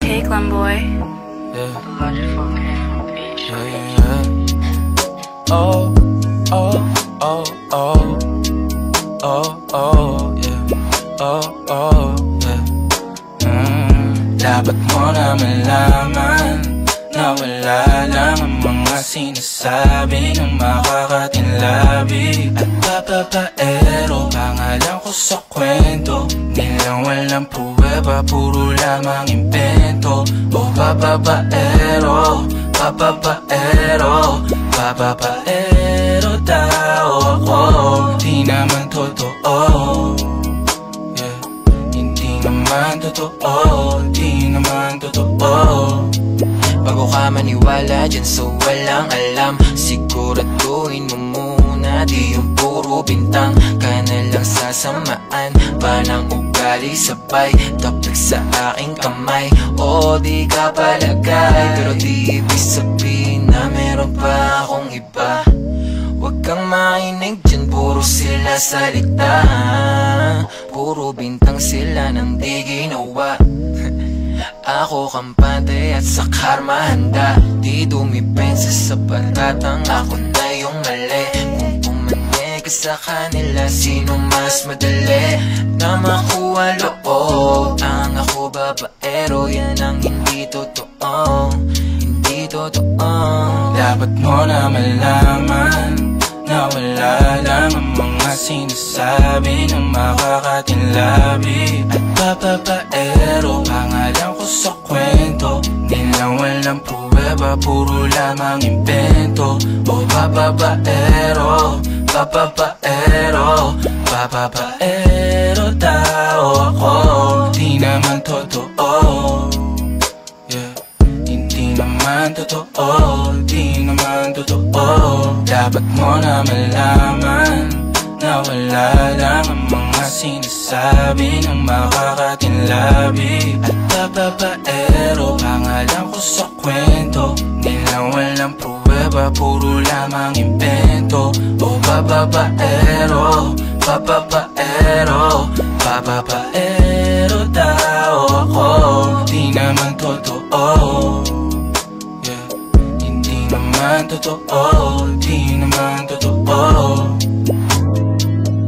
Hey, Glenboy. Yeah. Oh, oh, oh, oh, oh, oh, yeah. Oh, oh, yeah. Dapat mo na malaman na wala lang ang mga sinasabi ng makakatinlabi at papapaero. Pangalan ko sa kwento, nilang walang pruweba, puro lamang impento. O papapaero, papapaero, papapaero tao ako. Di naman totoo, yeah. Hindi naman totoo, di naman totoo. Bago ka maniwala dyan so walang alam, siguraduhin mo muna di yung puro bintang ka na lang sasamaan pa ng ugali sabay tapik sa aking kamay. O di ka palagay, pero di ibig sabihin na meron pa akong iba. Huwag kang mainig dyan, puro sila salita, puro bintang sila nang di ginawa. Ako kampante at sa karma handa, di dumipensa sa patatang ako na yung mali. Kung pumanig ka sa kanila, sino mas madali na makuha loob? Ang ako babaero, yan ang hindi totoo, hindi totoo. Dapat mo na malaman na wala lang ang mga sinasabi ng makakatinlabi at papapaero. Pangalan ko sa kwento, nilang walang pruweba, puro lamang impento. O papapaero, papapaero, papapaero tao ako. Di naman totoo, yeah. Hindi naman totoo, di naman totoo. Dapat mo na malaman na wala lang ang mga sinasabi ng makakatinlabi at papapaero. Pangalan ko sa kwento, nilang walang pruweba, puro lamang impento. O papapaero, papapaero, papapaero tao ako. Di naman totoo, yeah. Hindi naman totoo, di naman totoo.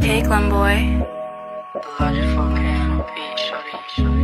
Hey, Glenboy. The logic for beat, shorty.